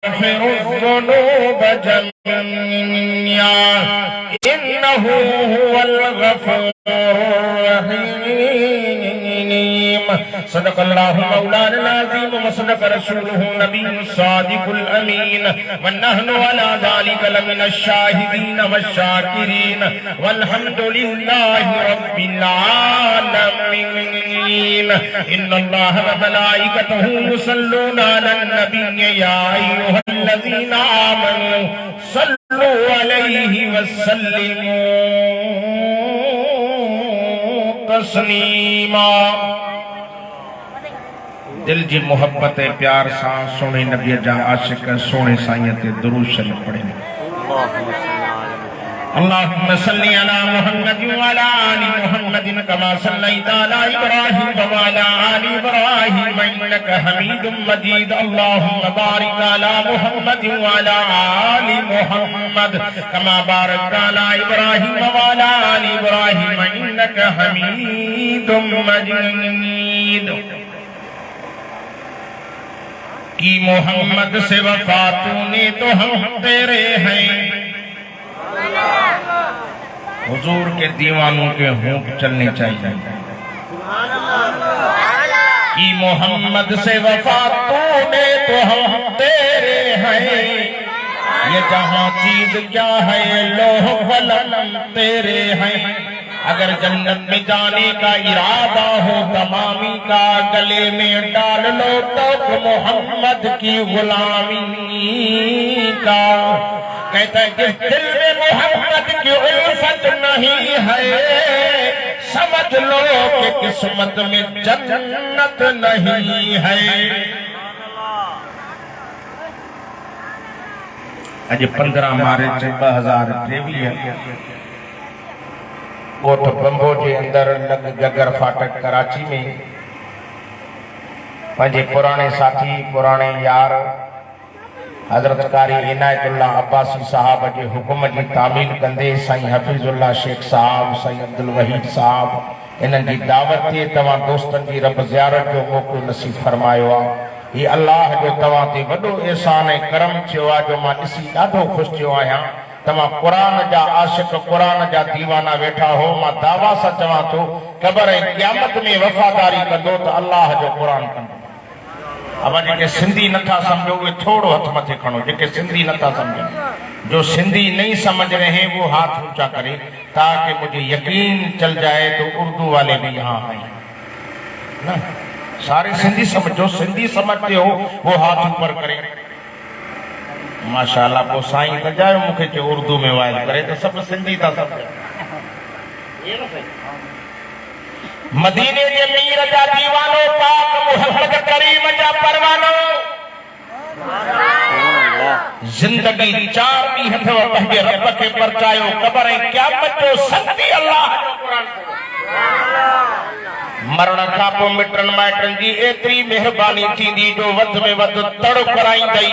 يغفر الذنوب جميعا إنه هو الغفور الرحيم صدق الله مولانا العظيم وصدق رسوله النبي الصادق الأمين ونحن على ذلك لمن الشاهدين والشاكرين والحمد لله رب العالمين إن الله وملائكته يصلون على النبي يا أيها الذين آمنوا صلوا عليه وسلموا تسلیما دل جی محبت پیار سان سونے نبی جا عاشق سونے سائیت درود شریف پڑھیں اللہم صلی علی محمد وعلی آل محمد کما صلیت علی ابراہیم وعلی آل ابراہیم انک حمید مجید اللہم بارک علی محمد وعلی آل محمد کما بارکت علی ابراہیم وعلی آل ابراہیم انک حمید مجید کی محمد سے وفا تو نے تو ہم تیرے ہیں حضور کے دیوانوں کے ہونٹ چلنے چاہیے کی محمد سے وفا تو نے تو ہم تیرے ہیں یہ جہاں چیز کیا ہے لوح قلم تیرے ہیں اگر جنت میں جانے کا ارادہ ہو تمامی کا گلے میں ڈال لو تو محمد کی غلامی کا کہتا ہے کہ دل میں محمد کی الفت نہیں ہے سمجھ لو کہ قسمت میں جنت نہیں ہے اج 15 مارچ 2023 کوٹ بمبو کے اندر لگ گگر فاٹک کراچی میں پنجے پرانے ساتھی پرانے یار حضرت قاری عنایت اللہ عباسی صاحب کے حکم کی تعمیل کندے سائیں حفیظ اللہ شیخ صاحب سائیں عبدالوحید صاحب انہوں کی دعوت تھی تمام دوستن کی رب زیارت جو موقع نصیب فرمائیو یہ اللہ جو تمام تے وڈو احسان کرم چوا جو ماں اسی ڈاڈو خوش چوا آیا تمام قرآن جا عاشق قرآن جا دیوانہ بیٹھا ہو ماں دعویٰ سا چوا تو قبر قیامت میں وفاداری کندو تو اللہ جو قرآن کندو اب جے سندھی نتھا سمجھو وہ تھوڑو ہتھ متھے کھڑو جے سندھی نتھا سمجھو جو سندھی نہیں سمجھ رہے ہیں وہ ہاتھ اونچا کرے تاکہ مجھے یقین چل جائے تو اردو والے بھی یہاں آئیں سارے سندھی سمجھو سندھی سمجھتے ہو وہ ہاتھ اوپر کرے ماشاءاللہ کو سائیں تا جائے مکھے جو اردو میں وائد کرے تو سب سندھی تا سمجھے مدینے کے میر جا دیوانو پاک محمد کریم جا پروانو زندگی چار بھی ہتھو پہنجے رب کے پرچایو قبریں قیامت جو سنتی اللہ جو قرآن مرن کھاپو مٹرن مائٹرن جی ایتری مہربانی تھی دی جو ود میں ود تڑو کرائیں گئی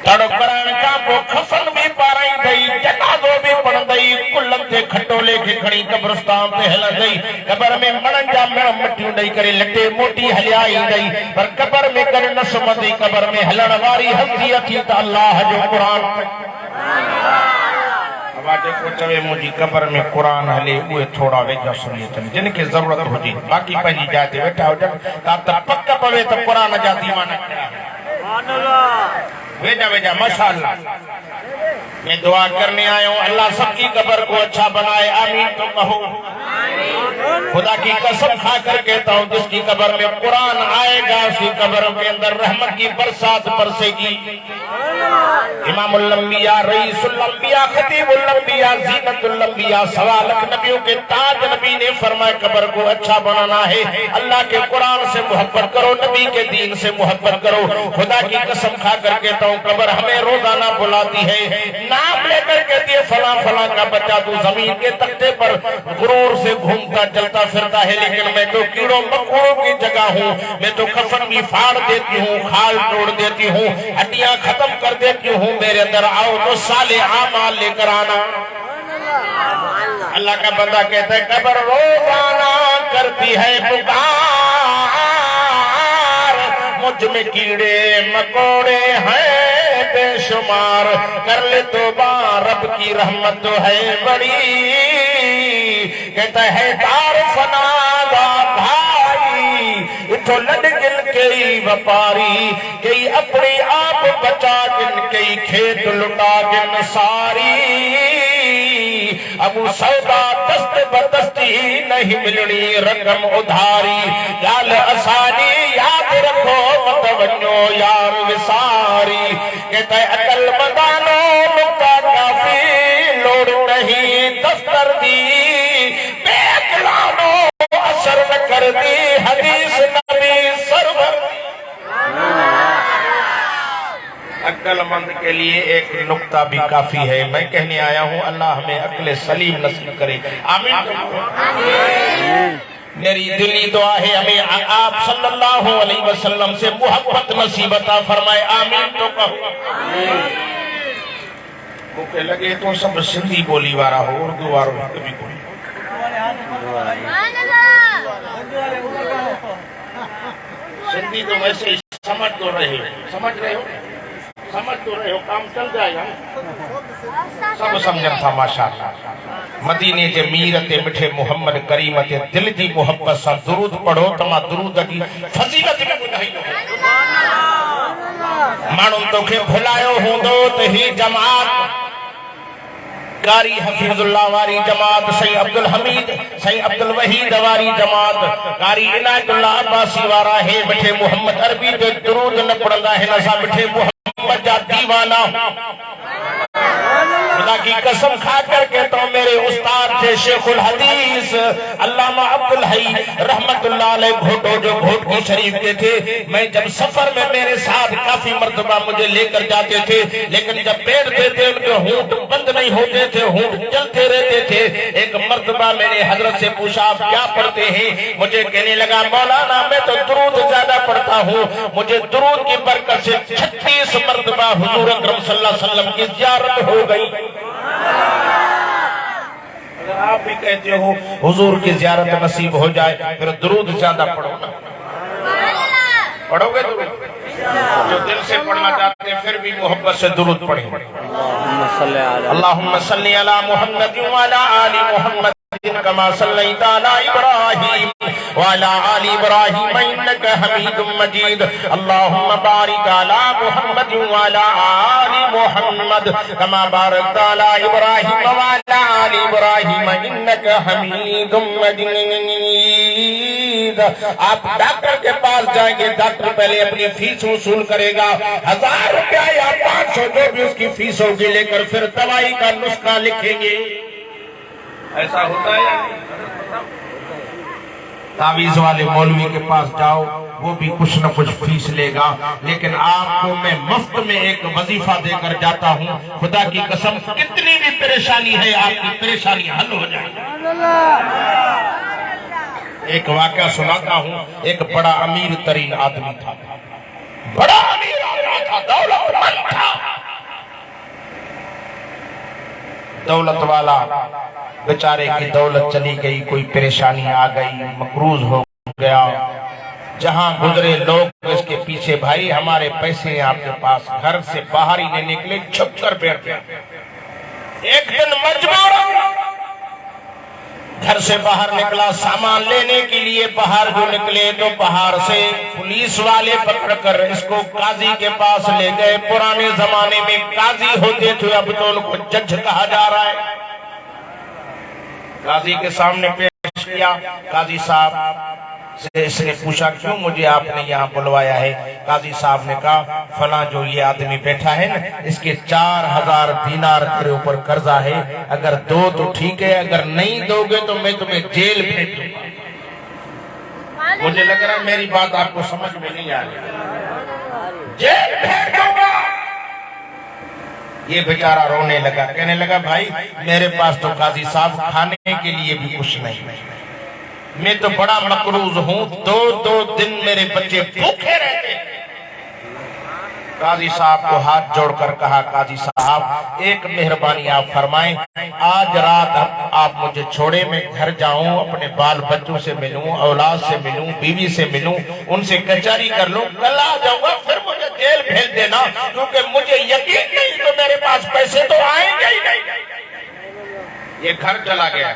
تڑو کرائیں کھاپو خفن بھی پارائیں گئی جنازو بھی پڑھ گئی کلن تے کھٹو لے کے کھڑی قبرستان تے ہل گئی قبر میں مرن جا مرن مٹیوں ڈائی کرے لٹے موٹی ہلیائی گئی پر قبر میں کرے نسم دی قبر میں ہلن واری حضیتی تا اللہ جو قرآن واجے کو چوے مجھے قبر میں قرآن ہلے ہوئے تھوڑا ویجا سنیتن جن کے ضرورت ہو جی باقی پہنی جاتے بیٹھا ہو جن تا پکا پوے تو قرآن جا دیوانا ویجا ویجا ماشاءاللہ میں دعا کرنے آیا ہوں اللہ سب کی قبر کو اچھا بنائے آمین تو کہو خدا کی قسم کھا کر کہتا ہوں جس کی قبر میں قرآن آئے گا اس کی قبر کے اندر رحمت کی برسات برسے گی امام الانبیاء رئیس الانبیاء خطیب الانبیاء زینت الانبیاء سوالک نبیوں کے تاج نبی نے فرمائے قبر کو اچھا بنانا ہے اللہ کے قرآن سے محبت کرو نبی کے دین سے محبت کرو خدا کی قسم کھا کر کہتا ہوں قبر ہمیں روزانہ بلاتی ہے نام لے کر کہتی ہے فلاں فلاں کا بچہ تو زمین کے تختے پر غرور سے گھومتا چلتا پھرتا ہے لیکن میں تو کیڑوں مکوڑوں کی جگہ ہوں میں تو کفن بھی پھاڑ دیتی ہوں کھال توڑ دیتی ہوں ہڈیاں ختم کر دیتی ہوں میرے اندر آؤ تو صالح اعمال لے کر آنا اللہ کا بندہ کہتا ہے قبر روزانہ کرتی ہے پکار مجھ میں کیڑے مکوڑے ہیں بے شمار، کر لے توبہ رب کی رحمت تو ہے بڑی، کہتا ہے دار فنا دا بھائی اتھو لڈ گل کئی وپاری، کئی اپنی آپ بچا گن کئی کھیت لٹا گن ساری، ابو سودا دست بدستی نہیں ملنی رقم ادھاری، گال اسانی یاد رکھو متونیو یار وساری، کہتا ہے عقل مندانو نکتہ کافی لوڑ نہیں دفتر دی، بے اقلانو اثر نہ کر دی حدیث نبی سرور، عقل مند کے لیے ایک نکتہ بھی کافی ہے۔ میں کہنے آیا ہوں اللہ ہمیں عقل سلیم نصیب کرے، آمین۔ میری دلی دعا ہے ہمیں آپ صلی اللہ علیہ وسلم سے محبت نصیب عطا فرمائے، آمین تو کہو۔ بھوکے لگے تو سب سندھی بولی وارا ہو، اردو وارو کبھی کوئی سندھی تو ویسے سمجھ تو رہے ہو، سمجھ تو رہے ہو، کام چل جائے گا، سب سمجھن تھا ماشاءاللہ۔ مدینے کے میر تے مٹھے محمد کریم تے دل کی محبت سے درود پڑھو، تما درود کی فضیلت میں بدھائی دو۔ مانو تو کے بھلایو ہوں دو تہی جماعت، قاری حفیظ اللہ واری جماعت، سید عبدالحمید سید عبدالوحید واری جماعت، قاری عنایت اللہ عباسی وارا ہے بٹھے محمد عربی تے درود نہ پڑھندا ہے نسا بٹھے محمد جا دیوانہ، خدا کی قسم کھا کر کہتا ہوں میرے استاد تھے شیخ الحدیث علامہ عبدالحی رحمت اللہ علیہ گھوٹو، جو گھوٹ کی شریف کے تھے، میں جب سفر میں میرے ساتھ کافی مرتبہ مجھے لے کر جاتے تھے، لیکن جب بیٹھتے تھے ان کے ہونٹ بند نہیں ہوتے تھے، ہونٹ چلتے رہتے تھے۔ ایک مرتبہ میں نے حضرت سے پوچھا آپ کیا پڑھتے ہیں؟ مجھے کہنے لگا مولانا میں تو درود زیادہ پڑھتا ہوں، مجھے درود کی برکت سے 36 مرتبہ حضور اکرم صلی اللہ علیہ وسلم کی زیارت ہو گئی۔ اگر آپ بھی کہتے ہو حضور کی زیارت نصیب ہو جائے پھر درود زیادہ پڑھو نا، پڑھو گے درود؟ جو دل سے پڑھنا چاہتے ہیں پھر بھی محبت سے درود پڑھیں۔ اللہم صلی علی محمد وعلی آل محمد كما صليت على إبراهيم وعلى آل إبراهيم إنك حميد مجيد، اللهم بارك على محمد وعلى آل محمد كما باركت على إبراهيم وعلى آل إبراهيم إنك حميد مجيد۔ آپ ڈاکٹر کے پاس جائیں گے، ڈاکٹر پہلے اپنی فیس وصول کرے گا، 1000 روپیہ یا 500 جو بھی اس کی فیس ہوگی، لے کر پھر دوائی کا نسخہ لکھیں گے۔ ایسا ہوتا ہے یا نہیں؟ تعویذ والے مولوی کے پاس جاؤ، وہ بھی کچھ نہ کچھ فیس لے گا، لیکن آپ کو میں مفت میں ایک وظیفہ دے کر جاتا ہوں، خدا کی قسم کتنی بھی پریشانی ہے آپ کی پریشانی حل ہو جائے۔ ایک واقعہ سناتا ہوں، ایک بڑا امیر ترین آدمی تھا، بڑا امیر آدمی تھا، دولت مند تھا، دولت والا بیچارے کی دولت چلی گئی، کوئی پریشانی آ گئی، مقروض ہو گیا، جہاں گزرے لوگ اس کے پیچھے بھائی ہمارے پیسے ہیں آپ کے پاس، گھر سے باہر ہی نہیں نکلے، چھپ کر بیٹھ گیا۔ ایک دن مجبور گھر سے باہر نکلا سامان لینے کے لیے، باہر جو نکلے تو باہر سے پولیس والے پکڑ کر اس کو قاضی کے پاس لے گئے۔ پرانے زمانے میں قاضی ہوتے تھے، اب تو ان کو جج کہا جا رہا ہے۔ قاضی کے سامنے پیش کیا، قاضی صاحب سے اس نے پوچھا کیوں مجھے آپ نے یہاں بلوایا ہے؟ قاضی صاحب نے کہا فلاں جو یہ آدمی بیٹھا ہے نا، اس کے 4000 دینار تیرے اوپر قرضہ ہے، اگر دو تو ٹھیک ہے، اگر نہیں دو گے تو میں تمہیں جیل بھیج دوں گا۔ مجھے لگ رہا ہے میری بات آپ کو سمجھ میں نہیں آ رہی، جیل بھیج دوں گا۔ یہ بیچارہ رونے لگا، کہنے لگا بھائی میرے پاس تو قاضی صاحب کھانے کے لیے بھی کچھ نہیں، میں تو بڑا مقروض ہوں، 2 دن میرے بچے بھوکے رہتے، قاضی صاحب کو ہاتھ جوڑ کر کہا قاضی صاحب ایک مہربانی آپ فرمائیں، آج رات آپ مجھے چھوڑے، میں گھر جاؤں، اپنے بال بچوں سے ملوں، اولاد سے ملوں، بیوی سے ملوں، ان سے کچہری کر لوں، کل آ جاؤں گا، پھر مجھے جیل بھیج دینا، کیونکہ مجھے یقین نہیں تو میرے پاس پیسے تو آئیں گے ہی نہیں۔ یہ گھر چلا گیا،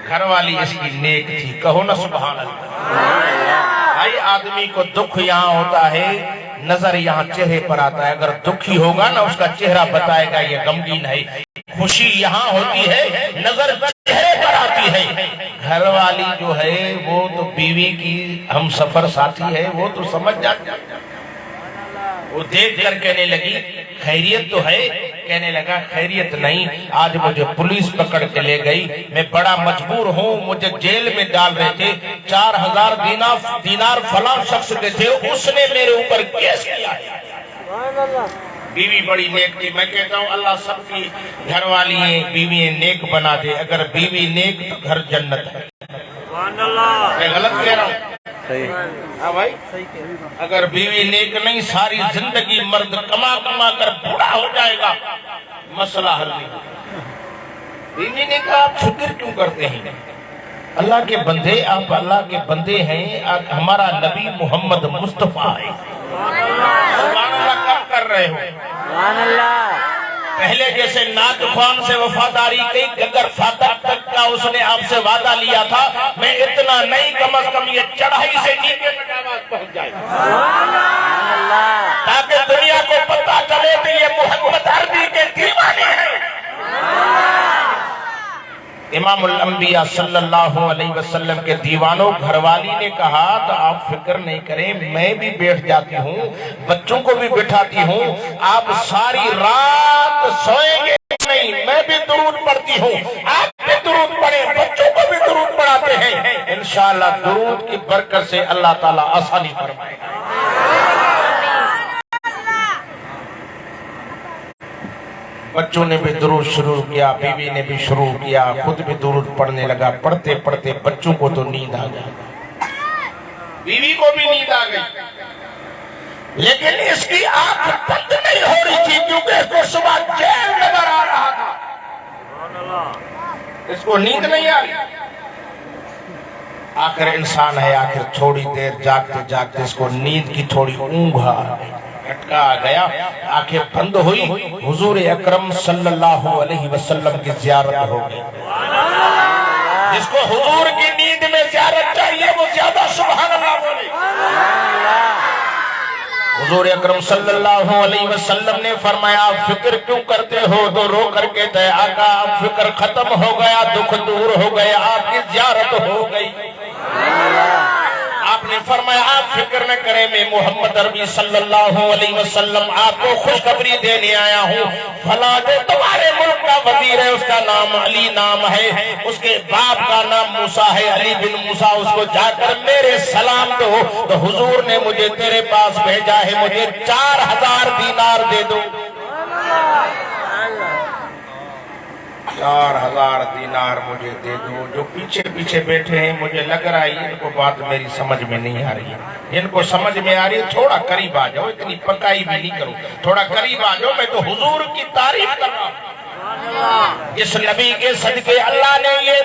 گھر والی اس کی نیک تھی، کہو نا سبحان اللہ۔ بھائی آدمی کو دکھ یہاں ہوتا ہے، نظر یہاں چہرے پر آتا ہے، اگر دکھی ہوگا نا اس کا چہرہ بتائے گا یہ غمگین ہے، خوشی یہاں ہوتی ہے، نظر چہرے پر آتی ہے۔ گھر والی جو ہے وہ تو بیوی کی ہم سفر ساتھی ہے، وہ تو سمجھ جاتی ہے، وہ دیکھ کر کہنے لگی خیریت تو ہے، کہنے لگا خیریت نہیں، آج مجھے پولیس پکڑ کے لے گئی، میں بڑا مجبور ہوں، مجھے جیل میں ڈال رہے تھے، 4000 دینار فلاں شخص کے تھے، اس نے میرے اوپر کیس کیا ہے۔ بیوی بڑی نیک تھی، میں کہتا ہوں اللہ سب کی گھر والی بیوی نیک بنا دے، اگر بیوی نیک تو گھر جنت ہے۔ میں غلط کہہ رہا ہوں؟ ہاں بھائی، اگر بیوی نیک نہیں ساری زندگی مرد کما کما کر بوڑھا ہو جائے گا، مسئلہ حل نہیں۔ بیوی نے کہا آپ فکر کیوں کرتے ہیں؟ اللہ کے بندے، آپ اللہ کے بندے ہیں، ہمارا نبی محمد مصطفیٰ ہے، سبحان اللہ کب کر رہے ہو؟ سبحان اللہ۔ پہلے جیسے ناک خوان سے وفاداری کی، گگر فاتح تک کا اس نے آپ سے وعدہ لیا تھا، میں اتنا نہیں، کم از کم یہ چڑھائی سے نیچے تک آواز پہنچ جائے، تاکہ دنیا کو پتہ چلے کہ یہ محمد عربی کے دیوانے ہیں۔ امام الانبیاء صلی اللہ علیہ وسلم کے دیوانوں، گھر والی نے کہا تو آپ فکر نہیں کریں، میں بھی بیٹھ جاتی ہوں، بچوں کو بھی بٹھاتی ہوں، آپ ساری رات سوئیں گے نہیں، میں بھی درود پڑھتی ہوں، آپ بھی درود پڑھیں، بچوں کو بھی درود پڑھاتے ہیں، انشاءاللہ درود کی برکت سے اللہ تعالیٰ آسانی فرمائے گا۔ بچوں نے بھی درود شروع کیا، بیوی نے بھی شروع کیا، خود بھی درود پڑھنے لگا، پڑھتے پڑھتے بچوں کو تو نیند آ گئی، بیوی کو بھی نیند آ گئی، لیکن اس کی آنکھ بند نہیں ہو رہی تھی، کیونکہ اس کو صبح جیل نظر آ رہا تھا، اس کو نیند نہیں آ رہی۔ آخر انسان ہے، آخر تھوڑی دیر جاگتے جاگتے اس کو نیند کی تھوڑی اونگھ آ گئی، جھٹکا آ گیا، آنکھیں بند ہوئی، حضور اکرم صلی اللہ علیہ وسلم کی زیارت ہو گئی۔ جس کو حضور کی نیند میں زیارت چاہیے وہ زیادہ سبحان اللہ بولے۔ حضور اکرم صلی اللہ علیہ وسلم نے فرمایا آپ فکر کیوں کرتے ہو؟ تو رو کر کے دے آقا آپ فکر ختم ہو گیا، دکھ دور ہو گیا، آپ کی زیارت ہو گئی۔ آپ نے فرمایا آپ فکر نہ کریں، میں محمد عربی صلی اللہ علیہ وسلم آپ کو خوشخبری دینے آیا ہوں، فلاں جو تمہارے ملک کا وزیر ہے اس کا نام علی نام ہے، اس کے باپ کا نام موسیٰ ہے، علی بن موسیٰ، اس کو جا کر میرے سلام دو، تو حضور نے مجھے تیرے پاس بھیجا ہے، مجھے 4000 دینار دے دو۔ 4000 دینار مجھے دے دو۔ جو پیچھے پیچھے بیٹھے ہیں مجھے لگ رہا ہے ان کو بات میری سمجھ میں نہیں آ رہی ہے، ان کو سمجھ میں آ رہی ہے، تھوڑا قریب آ جاؤ، اتنی پکائی بھی نہیں کرو، تھوڑا قریب آ جاؤ، میں تو حضور کی تعریف کر رہا ہوں۔ جس نبی کے صدقے اللہ نے یہ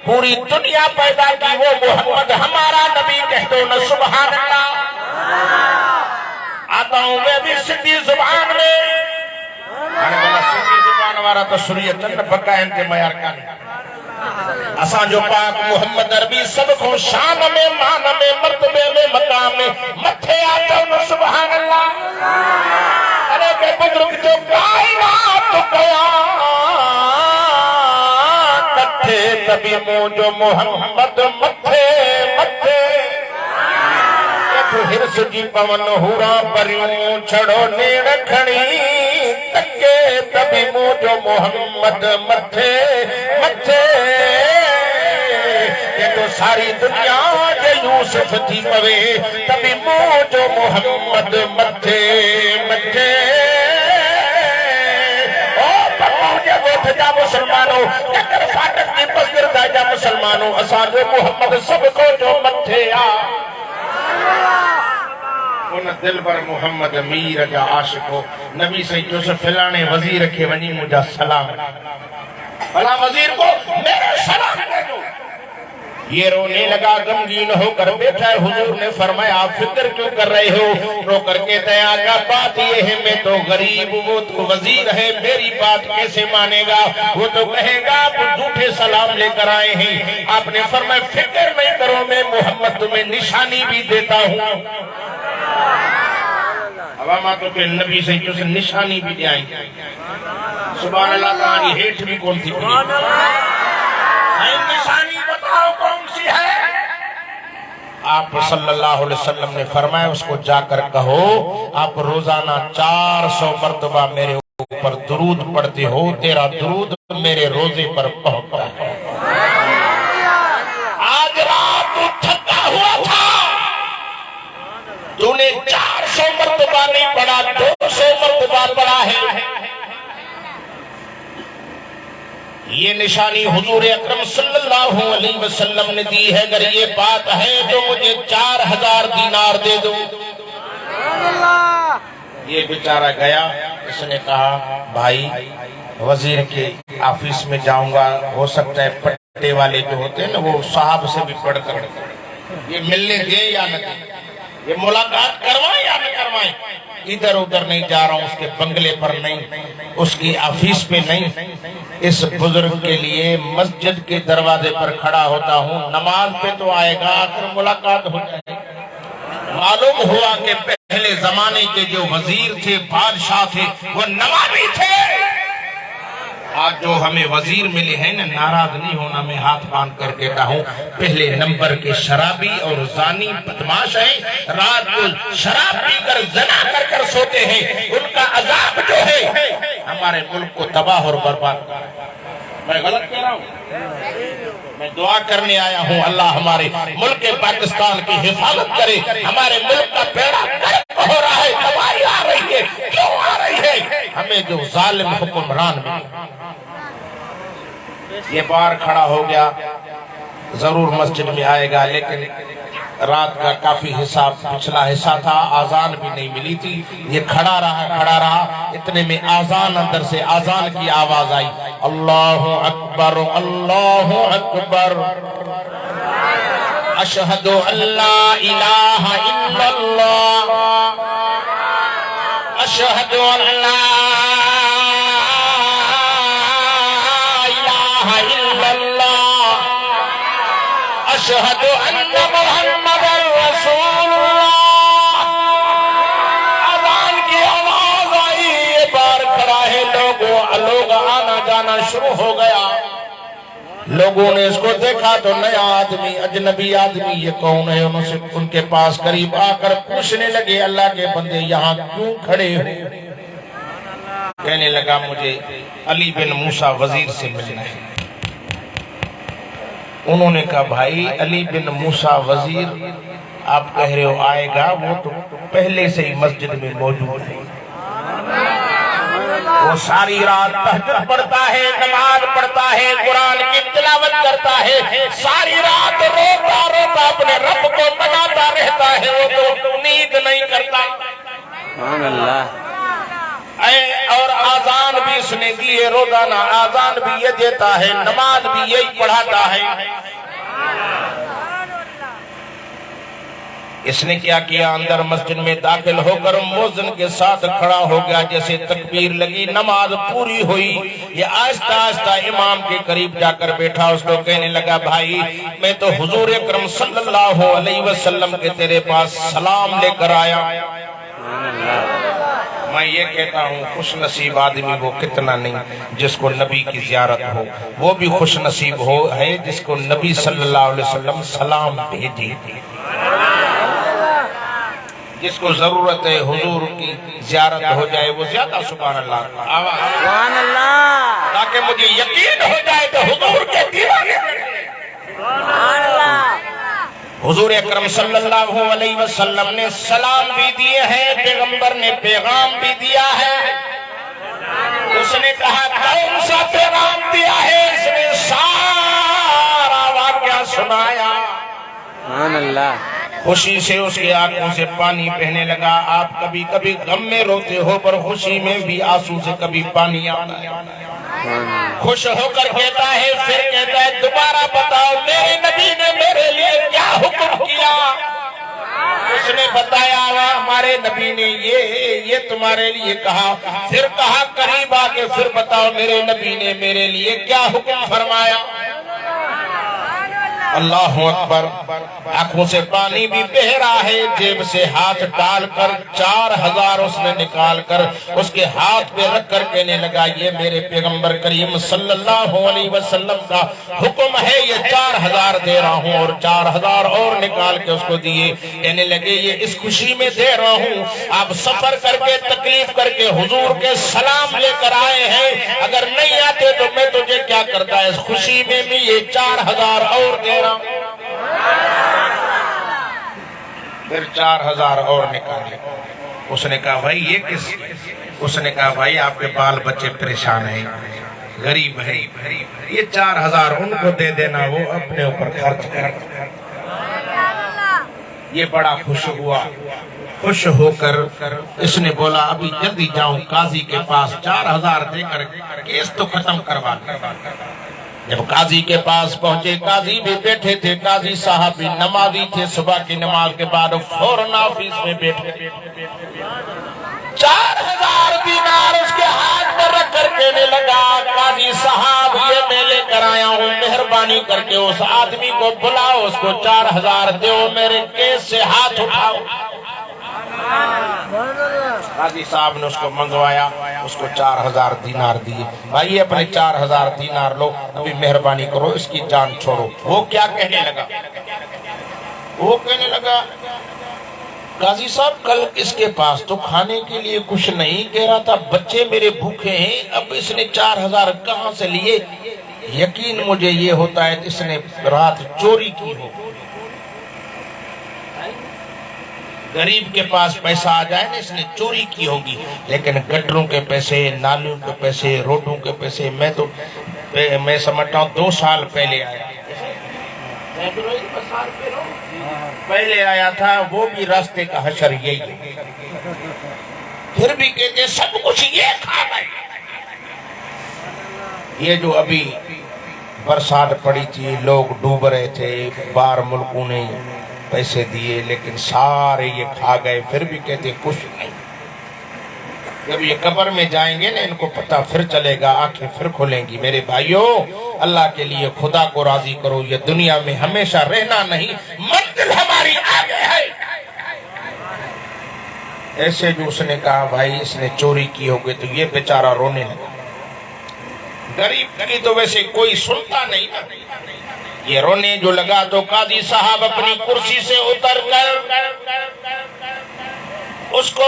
پوری دنیا پیدا کی، وہ محمد ہمارا نبی، کہہ دو نا سبحان اللہ۔ آتا ہوں میں بھی سندھی زبان میں، سندھی زبان وارا تو سوریہ چند پکا ہے ان کے معیار کا نہیں۔ اساں جو پاک محمد عربی سب کو شان میں، مان میں، مرتبے میں، مقام میں متھے آتا ہوں سبحان اللہ۔ ارے کہ بزرگ جو کائنات تو قیام کتھے تبھی مو جو محمد متھے متھے ہرس جی پون ہورا پریوں چھڑو نیڑ کھڑی تکے تبھی مو جو محمد متھے متھے یہ تو ساری دنیا جو یوسف تھی پوے تبھی مو جو محمد متھے متھے او پپو جب اٹھ جا مسلمانوں چکر فاٹک کی پسگردہ جا مسلمانوں اساں جو محمد سب کو جو متھے آ ان دل پر محمد امیر جا عاشق ہو نبی سے جو سے فلانے وزیر کے ونی مجھا سلام فلاں وزیر کو میرے سلام دے دو یہ رونے لگا غمگین ہو کر بیٹھا ہے حضور نے فرمایا آپ فکر کیوں کر رہے ہو رو کر کہتے ہیں آقا بات یہ ہے میں تو غریب وہ تو وزیر ہے میری بات کیسے مانے گا وہ تو کہے گا آپ جھوٹے سلام لے کر آئے ہیں آپ نے فرمایا فکر نہیں کرو میں محمد تمہیں نشانی بھی دیتا ہوں عواماتوں کے نبی سے جو سے نشانی بھی دیں سبحان اللہ تعالی ہیٹ بھی کون سی نشانی بتاؤ کون سی ہے آپ صلی اللہ علیہ وسلم نے فرمایا اس کو جا کر کہو آپ روزانہ 400 مرتبہ میرے اوپر درود پڑھتے ہو تیرا درود میرے روزے پر پہنچتا ہے آج رات تو تھکا ہوا تھا تو نے 400 مرتبہ نہیں پڑھا 200 مرتبہ پڑھا ہے یہ نشانی حضور اکرم صلی اللہ علیہ وسلم نے دی ہے اگر یہ بات ہے تو مجھے 4000 دینار دے دو یہ بیچارہ گیا اس نے کہا بھائی وزیر کے آفس میں جاؤں گا ہو سکتا ہے پٹے والے جو ہوتے ہیں نا وہ صاحب سے بھی پڑھ کر یہ ملنے دیں یا نہ دیں یہ ملاقات کروائیں یا نہ کروائیں ادھر ادھر نہیں جا رہا ہوں اس کے بنگلے پر نہیں اس کی آفیس پہ نہیں اس بزرگ کے لیے مسجد کے دروازے پر کھڑا ہوتا ہوں نماز پہ تو آئے گا آخر ملاقات ہو جائے معلوم ہوا کہ پہلے زمانے کے جو وزیر تھے بادشاہ تھے وہ نمازی تھے آج جو ہمیں وزیر ملے ہیں نا ناراض نہیں ہونا میں ہاتھ باندھ کر کہتا ہوں پہلے نمبر کے شرابی اور زانی بدماش ہیں رات کو شراب پی کر زنا کر سوتے ہیں ان کا عذاب جو ہے ہمارے ملک کو تباہ اور برباد میں غلط کہہ رہا ہوں میں دعا کرنے آیا ہوں اللہ ہمارے ملک پاکستان کی حفاظت کرے ہمارے ملک کا بیڑا غرق ہو رہا ہے تباہی آ رہی ہے کیوں آ رہی ہے ہمیں جو ظالم حکمران ملے یہ بار کھڑا ہو گیا ضرور مسجد میں آئے گا لیکن رات کا کافی حساب پچھلا حصہ تھا آزان بھی نہیں ملی تھی یہ کھڑا رہا اتنے میں آزان اندر سے آزان کی آواز آئی اللہ اکبر اشہد ان لا الہ الا اللہ اشہد ان لا اشہد ان محمد رسول اللہ اذان کی آواز آئی یہ بار کھڑا ہے لوگ آنا جانا شروع ہو گیا لوگوں نے اس کو دیکھا تو نیا آدمی اجنبی آدمی یہ کون ہے ان کے پاس قریب آ کر پوچھنے لگے اللہ کے بندے یہاں کیوں کھڑے ہو کہنے لگا مجھے علی بن موسیٰ وزیر سے ملنا ہے انہوں نے کہا بھائی علی بن موسیٰ وزیر آپ کہہ رہے ہو آئے گا وہ تو پہلے سے ہی مسجد میں موجود ہے وہ ساری رات تہجد پڑھتا ہے نماز پڑھتا ہے قرآن کی تلاوت کرتا ہے ساری رات روتا روتا اپنے رب کو مناتا رہتا ہے وہ تو نیند نہیں کرتا سبحان اللہ اور آزان بھی اس نے دیے روزانہ آزان بھی یہ دیتا ہے نماز بھی یہی پڑھاتا ہے اس نے کیا کیا اندر مسجد میں داخل ہو کر مؤذن کے ساتھ کھڑا ہو گیا جیسے تکبیر لگی نماز پوری ہوئی یہ آہستہ آہستہ امام کے قریب جا کر بیٹھا اس کو کہنے لگا بھائی میں تو حضور اکرم صلی اللہ علیہ وسلم کے تیرے پاس سلام لے کر آیا میں یہ کہتا ہوں خوش نصیب آدمی وہ کتنا نہیں جس کو نبی کی زیارت ہو وہ بھی خوش نصیب ہو ہے جس کو نبی صلی اللہ علیہ وسلم سلام بھیجے جس کو ضرورت ہے حضور کی زیارت ہو جائے وہ زیادہ سبحان اللہ سبحان اللہ تاکہ مجھے یقین ہو جائے کہ حضور کے دیوانے سبحان اللہ حضور اکرم صلی اللہ علیہ وسلم نے سلام بھی دیے ہیں پیغمبر نے پیغام بھی دیا ہے اس نے کہا کون سا پیغام دیا ہے اس نے سارا واقعہ سنایا سبحان اللہ خوشی سے اس کے آنکھوں سے پانی بہنے لگا۔ آپ کبھی کبھی غم میں روتے ہو پر خوشی میں بھی آنسو سے کبھی پانی آتا ہے۔ خوش ہو کر کہتا ہے، پھر کہتا ہے دوبارہ بتاؤ میرے نبی نے میرے لیے کیا حکم کیا؟ اس نے بتایا ہمارے نبی نے یہ تمہارے لیے کہا۔ پھر کہا قریب آ کے پھر بتاؤ میرے نبی نے میرے لیے کیا حکم فرمایا؟ اللہ اکبر۔ آنکھوں سے پانی بھی بہہ رہا ہے، جیب سے ہاتھ ڈال کر 4000 اس نے نکال کر اس کے ہاتھ پہ رکھ کر کہنے لگا یہ میرے پیغمبر کریم صلی اللہ علیہ وسلم کا حکم ہے، یہ 4000 دے رہا ہوں، اور 4000 اور نکال کے اس کو دیے۔ کہنے لگے یہ اس خوشی میں دے رہا ہوں، آپ سفر کر کے تکلیف کر کے حضور کے سلام لے کر آئے ہیں، اگر نہیں آتے تو میں تجھے کیا کرتا ہے؟ اس خوشی میں بھی یہ 4000 اور دے رہا ہوں۔ پھر 4000 اور نکالے۔ اس نے کہا بھائی یہ کس؟ اس نے کہا بھائی آپ کے بال بچے پریشان ہیں، غریب ہے، یہ 4000 ان کو دے دینا، وہ اپنے اوپر خرچ کر۔ یہ بڑا خوش ہوا۔ خوش ہو کر اس نے بولا ابھی جلدی جاؤں قاضی کے پاس، 4000 دے کر کیس تو ختم کروا لیں۔ جب قاضی کے پاس پہنچے، قاضی بھی بیٹھے تھے، قاضی صاحب بھی نمازی تھے، صبح کی نماز کے بعد فوراً آفس میں بیٹھے۔ 4000 دینار اس کے ہاتھ پر رکھ کر کہنے لگا قاضی صاحب یہ میں لے کر آیا ہوں، مہربانی کر کے اس آدمی کو بلاؤ، اس کو 4000 دیو، میرے کیس سے ہاتھ اٹھاؤ۔ قاضی صاحب نے اس کو منگوایا، اس کو 4000 دینار دیے۔ بھائی اپنے 4000 دینار لو، ابھی مہربانی کرو اس کی جان چھوڑو۔ وہ کیا کہنے لگا؟ وہ کہنے لگا قاضی صاحب کل اس کے پاس تو کھانے کے لیے کچھ نہیں، کہہ رہا تھا بچے میرے بھوکے ہیں، اب اس نے 4000 کہاں سے لیے؟ یقین مجھے یہ ہوتا ہے اس نے رات چوری کی ہو۔ غریب کے پاس پیسہ آ جائے نا، اس نے چوری کی ہوگی، لیکن گٹروں کے پیسے، نالیوں کے پیسے، روڈوں کے پیسے، میں سمجھتا ہوں 2 سال پہلے آیا، پہلے آیا تھا، وہ بھی راستے کا حشر یہی ہے۔ پھر بھی کہتے سب کچھ یہ کھا گئے۔ یہ جو ابھی برسات پڑی تھی، لوگ ڈوب رہے تھے، باہر ملکوں نے پیسے دیے، لیکن سارے یہ کھا گئے، پھر بھی کہتے کچھ نہیں۔ جب یہ قبر میں جائیں گے نا، ان کو پتہ پھر چلے گا، آنکھیں پھر کھلیں گی۔ میرے بھائیوں، اللہ کے لیے خدا کو راضی کرو، یہ دنیا میں ہمیشہ رہنا نہیں، منزل ہماری آگے ہے۔ ایسے جو اس نے کہا بھائی اس نے چوری کی ہوگی، تو یہ بیچارہ رونے لگا۔ غریب کی تو ویسے کوئی سنتا نہیں نا، یہ رونے جو لگا تو قاضی صاحب اپنی کرسی سے اتر کر اس کو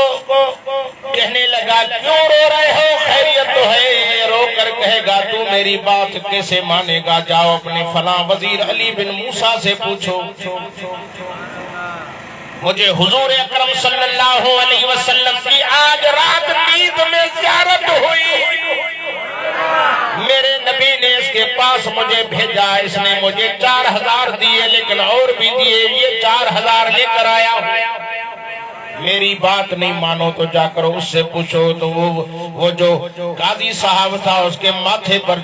کہنے لگا کیوں رو رہے ہو، خیریت تو ہے؟ یہ رو کر کہے گا تو میری بات کیسے مانے گا، جاؤ اپنے فلاں وزیر علی بن موسیٰ سے پوچھو، مجھے حضور اکرم صلی اللہ علیہ وسلم کی آج رات نیند میں زیارت ہوئی، میرے نبی نے اس کے پاس مجھے بھیجا، اس نے مجھے 4000 دیے، لیکن اور بھی دیے، یہ 4000 لے کر آیا ہوں، میری بات نہیں مانو تو جا کر اس سے پوچھو۔ تو وہ جو قاضی صاحب تھا اس کے ماتھے پر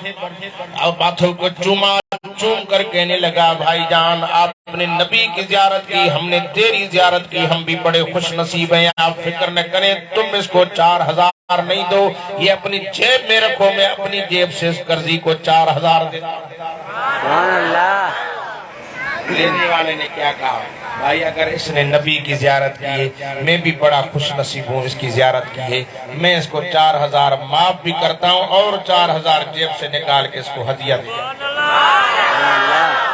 ماتھوں کو چوم کر کہنے لگا بھائی جان آپ نے نبی کی زیارت کی، ہم نے تیری زیارت کی، ہم بھی بڑے خوش نصیب ہیں، آپ فکر نہ کریں، تم اس کو 4000 نہیں دو، یہ اپنی جیب میں رکھو، میں اپنی جیب سے اس قرضی کو 4000 دیتا ہوں۔ سبحان اللہ۔ لینے والے نے کیا کہا بھائی اگر اس نے نبی کی زیارت کی ہے، میں بھی بڑا خوش نصیب ہوں، اس کی زیارت کی ہے، میں اس کو 4000 معاف بھی کرتا ہوں اور 4000 جیب سے نکال کے اس کو ہدیہ دیا۔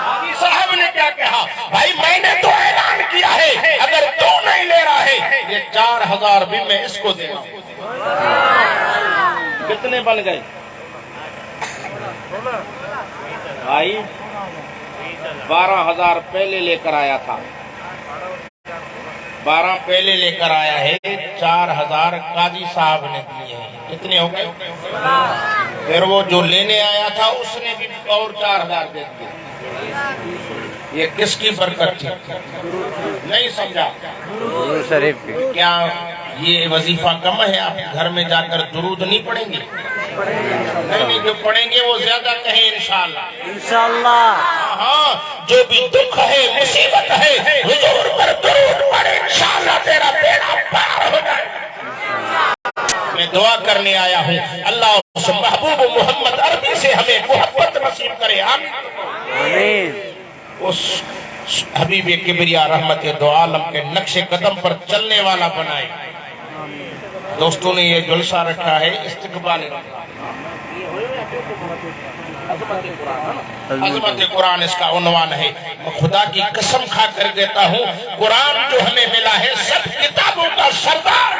قاضی صاحب نے کیا کہا بھائی میں نے تو اعلان کیا ہے، اگر تو نہیں لے رہا ہے یہ 4000 بھی میں اس کو دے رہا ہوں۔ کتنے بن گئے بھائی؟ 12000 پہلے لے کر آیا تھا، 12 پہلے لے کر آیا ہے، 4000 قاضی صاحب نے دیے ہیں، کتنے ہو گئے؟ پھر وہ جو لینے آیا تھا اس نے بھی اور 4000 دے دیے، یہ کس کی برکت تھی؟ نہیں سمجھا؟ درود شریف کی۔ کیا یہ وظیفہ کم ہے؟ آپ گھر میں جا کر درود نہیں پڑھیں گے؟ نہیں، جو پڑھیں گے وہ زیادہ کہیں انشاءاللہ۔ انشاءاللہ ہاں، جو بھی دکھ ہے، مصیبت ہے، حضور پر درود پڑھے، انشاءاللہ تیرا بیڑا پار ہو جائے۔ میں دعا کرنے آیا ہوں، اللہ اس محبوب محمد عربی سے ہمیں محبت نصیب کرے، آمین۔ اس حبیب کبریا رحمت دو عالم کے نقش قدم پر چلنے والا بنائے۔ دوستوں نے یہ جلسہ رکھا ہے استقبال عظمت قرآن، اس کا عنوان ہے۔ میں خدا کی قسم کھا کر دیتا ہوں، قرآن جو ہمیں ملا ہے سب کتابوں کا سردار۔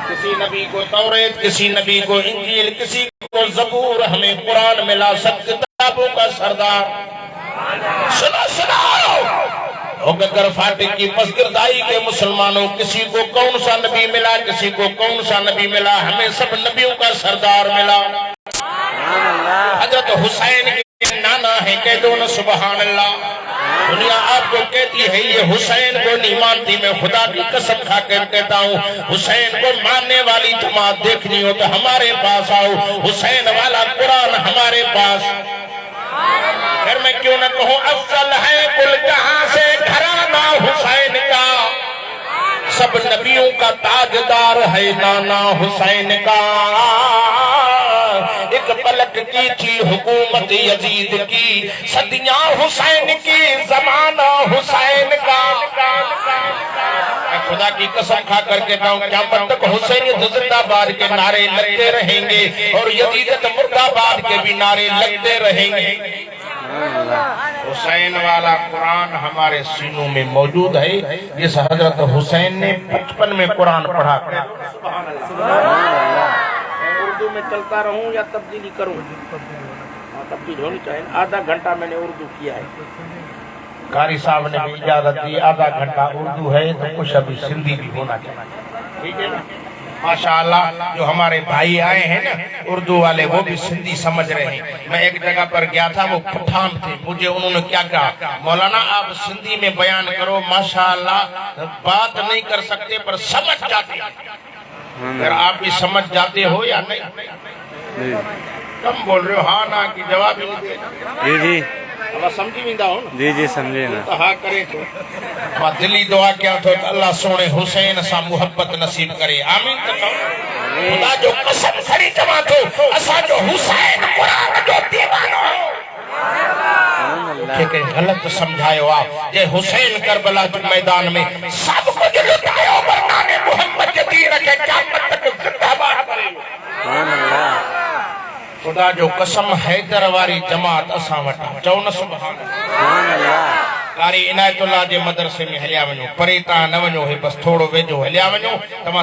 کسی نبی کو توریت، کسی نبی کو انجیل، کسی کو زبور، ہمیں قرآن ملا سب کتابوں کا سردار۔ سنو اگر فاتح کی پسگردائی کے مسلمانوں، کسی کو کون سا نبی ملا، کسی کو کون سا نبی ملا، ہمیں سب نبیوں کا سردار ملا۔ حضرت حسین کے نانا ہے، کہہ دو نا سبحان اللہ۔ دنیا آپ کو کہتی ہے یہ حسین کو نہیں مانتی، میں خدا کی قسم کھا کر کہتا ہوں حسین کو ماننے والی جماعت دیکھنی ہو تو ہمارے پاس آؤ، حسین والا قرآن ہمارے پاس۔ پھر میں کیوں نہ کہوں افضل ہے کل جہاں سے گھرانہ حسین کا، سب نبیوں کا تاجدار ہے نانا حسین کا۔ ایک پلک کی تھی حکومت یزید کی، صدیاں حسین کی، زمانہ حسین کا۔ میں خدا کی قسم کھا کر کہتا ہوں قیامت تک حسین زندہ باد کے نعرے لگتے رہیں گے، اور یزیدت مردہ باد کے بھی نعرے لگتے رہیں گے۔ حسین والا قرآن ہمارے سینوں میں موجود ہے، جس حضرت حسین نے 55 میں قرآن پڑھا۔ اردو میں چلتا رہوں یا تبدیلی کروں؟ تبدیل ہونی چاہیے۔ آدھا گھنٹہ میں نے اردو کیا ہے، قاری صاحب نے بھی اجازت دی، آدھا گھنٹہ اردو ہے تو کچھ ابھی سندھی بھی ہونا چاہیے، ٹھیک ہے نا؟ ماشاءاللہ جو ہمارے بھائی آئے ہیں نا اردو والے، وہ بھی سندھی سمجھ رہے ہیں۔ میں ایک جگہ پر گیا تھا، وہ پٹھان تھے، مجھے انہوں نے کیا کہا، مولانا آپ سندھی میں بیان کرو، ماشاءاللہ بات نہیں کر سکتے پر سمجھ جاتے ہیں۔ اگر آپ بھی سمجھ جاتے ہو یا نہیں؟ کم بول رہے ہو، ہاں نا کی جواب ہی نہیں دے۔ جی جی اب سمجھی ویندہ ہو نا؟ جی جی سمجھے نا۔ تو ہاں کرے تو میں دلی دعا کیا تو اللہ سونے حسین سا محبت نصیب کرے، آمین۔ خدا جو قسم کھڑی جماعت ہو، اسا جو حسین قرآن جو دیوانو کہ غلط سمجھائے ہو آپ، جے حسین کربلا کے میدان میں سب کچھ لٹائے ہو، برنامے محمد جدی رکھے قیامت تک زندہ باد کرے۔ خدا جو قسم حیدر واری جماعت اساں وٹا، چون سبحان اللہ۔ قاری عنایت اللہ جے مدرسے میں ہلیا ونجو، پرے تا نہ ونجو ہے، بس تھوڑو ویجو ہلیا ونجو، تمہاں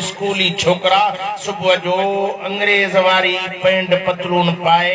اسکولی چھوکرا صبح جو انگریز واری پینٹ پتلون پائے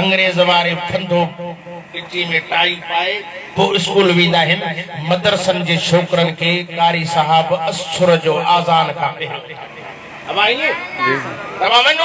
انگریز وارے پھندو کچی میں ٹائی پائے وہ اسکول ویندا ہن۔ مدرسن جے چھوکرن کے قاری صاحب اسر جو آذان کھا پہرو اب آئیے تمام ونجو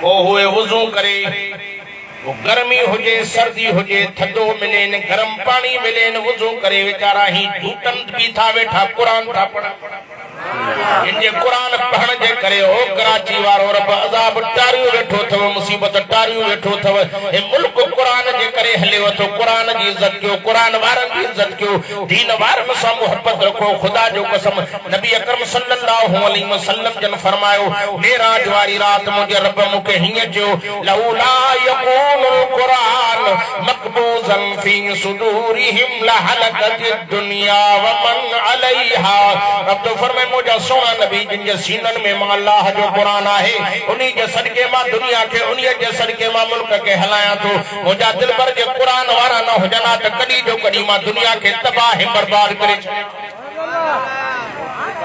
وہ ہوئے وضو کرے، وہ گرمی ہوجے سردی ہوجے، تھدو ملین گرم پانی ملین، وضو کرے ویچارا ہی جھوٹن بھی تھا ویٹھا قرآن تھا پڑھا۔ ان جے قرآن پڑھن جے کرے او کراچی وارو رب عذاب ٹاریو ویٹھو تھو، مصیبت ٹاریو ویٹھو تھو، اے ملک قرآن جے کرے ہلے وتھو، قرآن جی عزت کیو، قرآن وارن جی عزت کیو، دین وارن سا محبت رکھو۔ خدا جو قسم نبی اکرم صلی اللہ علیہ وسلم جن فرمایو معراج واری رات مجھے رب مکے ہیئں جو لولا یکون القرآن مقبوضا فی صدورہم لہلکت الدنیا ومن علیہا۔ رب تو فرمائے مجھا سونا نبی جن جے سینن میں ماں اللہ جو قرآن آئے، انہی جے صدقے ماں دنیا کے، انہی جے صدقے ماں ملک کے ہلایا تو مجھا دل پر جے قرآن وارا نہ ہو جانا تو کدی جو کدی ماں دنیا کے تباہ برباد کرے۔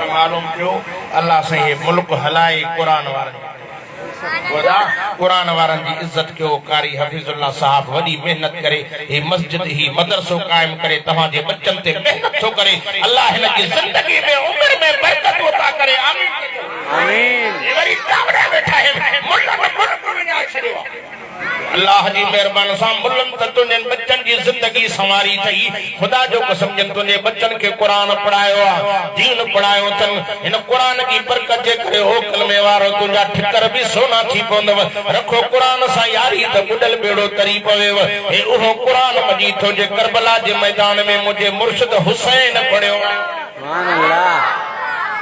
معلوم کیوں اللہ سے یہ ملک ہلائے قرآن وارا خدا قرآن وارن جی عزت کیو۔ قاری حفیظ اللہ صاحب وڈی محنت کرے، یہ مسجد ہی مدرسو قائم کرے، تمہاں جے بچن تے محنت تو کرے، اللہ ہن کی زندگی میں عمر میں برکت عطا کرے، آمین آمین۔ یہ وری کامرے بیٹھا ہے ملک ملک میں سے اللہ جی مہربان سان ملم ته تنهن بچن جي زندگي سنواري ٿئي خدا جو قسم جن تنهنجي بچن کي قرآن پڙهايو دين پڙهايو ٿن هن قرآن جي برکت جي ڪري هو کلمي وارو تنهنجا ٺڪر به سونا ٿي پوندو رکو قرآن سان ياري ته ٻڏل ٻيڙو تري پويو هي اهو قرآن مجيد ٿو جي کربلا جي میدان ۾ منهنجي مرشد حسين پڙهيو سبحان اللہ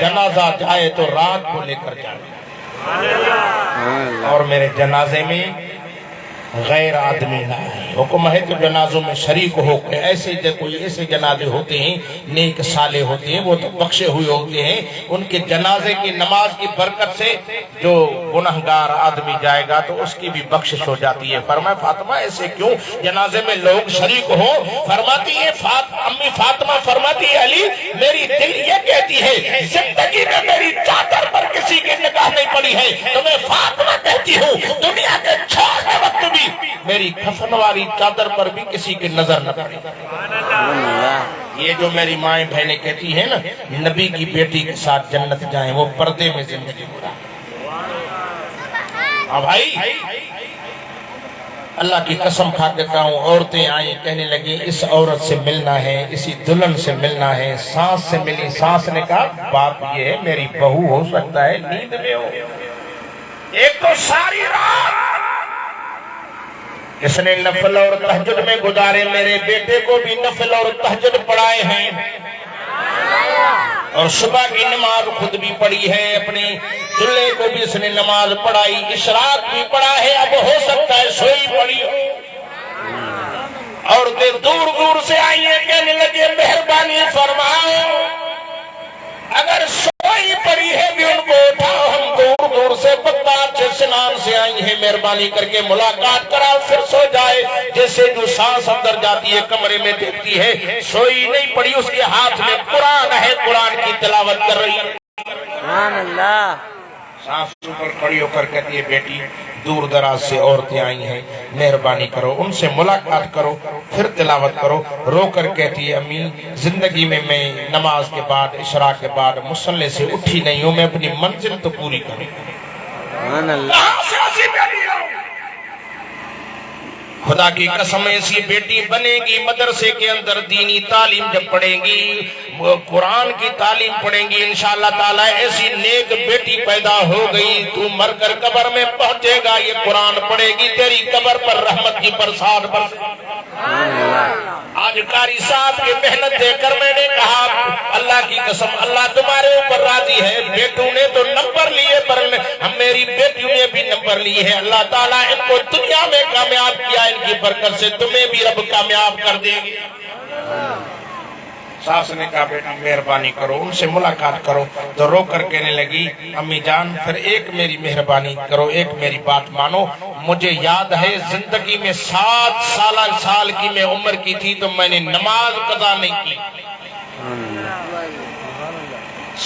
جنازہ جائے تو رات کو لے کر جائے، سبحان اللہ اور میرے جنازے میں غیر آدمی نہ آئے۔ حکم ہے تو جنازوں میں شریک ہو کے کوئی ایسے جنازے ہوتے ہیں نیک صالح ہوتے ہیں، وہ تو بخشے ہوئے ہوتے ہیں، ان کے جنازے کی نماز کی برکت سے جو گنہگار آدمی جائے گا تو اس کی بھی بخشش ہو جاتی ہے۔ فرمایا فاطمہ ایسے کیوں؟ جنازے میں لوگ شریک ہو۔ فرماتی ہے امی فاطمہ فرماتی ہے علی میری دل یہ کہتی ہے زندگی میں میری چادر پر کسی کی نگاہ نہیں پڑی ہے، تو میں فاطمہ کہتی ہوں دنیا کے چھوڑنے وقت بھی میری کفن والی چادر پر بھی کسی کی نظر نہ پڑی۔ سبحان اللہ یہ جو میری مائیں بہنیں کہتی ہیں نا نبی کی بیٹی کے ساتھ جنت جائیں، وہ پردے میں زندگی گزاریں۔ ہاں بھائی، اللہ کی قسم کھا کے کہا ہوں، عورتیں آئیں کہنے لگی اس عورت سے ملنا ہے، اسی دلہن سے ملنا ہے۔ ساس سے ملی، ساس نے کہا بات یہ ہے میری بہو ہو سکتا ہے نیند میں ہو، ایک تو ساری رات اس نے نفل اور تہجد میں گزارے، میرے بیٹے کو بھی نفل اور تہجد پڑھائے ہیں، اور صبح کی نماز خود بھی پڑھی ہے، اپنے دلہے کو بھی اس نے نماز پڑھائی، اشراق بھی پڑھا ہے، اب ہو سکتا ہے سوئی پڑھی ہو۔ عورتیں دور دور سے آئی ہیں کہنے لگے مہربانی فرماؤ اگر سوئی پڑی ہے بھی ان کو اٹھاؤ، ہم دور دور سے بغداد سے سنان سے آئی ہیں، مہربانی کر کے ملاقات کراؤ پھر سو جائے۔ جیسے جو سانس اندر جاتی ہے کمرے میں دیکھتی ہے سوئی نہیں پڑی، اس کے ہاتھ میں قرآن ہے، قرآن کی تلاوت کر رہی ہے۔ سبحان اللہ سانس اوپر کھڑی ہو کر کہتی ہے بیٹی دور دراز سے عورتیں آئی ہیں، مہربانی کرو ان سے ملاقات کرو پھر تلاوت کرو۔ رو کر کہتی ہے امی زندگی میں نماز کے بعد اشراق کے بعد مصلی سے اٹھی نہیں ہوں، میں اپنی منزل تو پوری کروں۔ سبحان اللہ خدا کی قسم ایسی بیٹی بنے گی، مدرسے کے اندر دینی تعلیم جب پڑھے گی، قرآن کی تعلیم پڑھیں گی انشاءاللہ تعالیٰ، ایسی نیک بیٹی پیدا ہو گئی، تو مر کر قبر میں پہنچے گا یہ قرآن پڑھے گی، تیری قبر پر رحمت کی برسات برسے۔ آج قاری صاحب کی محنت دے کر میں نے کہا اللہ کی قسم اللہ تمہارے اوپر راضی ہے، بیٹوں نے تو نمبر لیے پر ہم میری بیٹیوں نے بھی نمبر لیے ہیں، اللہ تعالیٰ ان کو دنیا میں کامیاب کیا، ان کی برکت سے تمہیں بھی رب کامیاب کر دیں گے۔ ساس نے کہا بیٹا مہربانی کرو ان سے ملاقات کرو، تو رو کر کہنے لگی امی جان پھر ایک میری مہربانی کرو، ایک میری بات مانو، مجھے یاد ہے زندگی میں 7 سال کی میں عمر کی تھی تو میں نے نماز قضا نہیں کی۔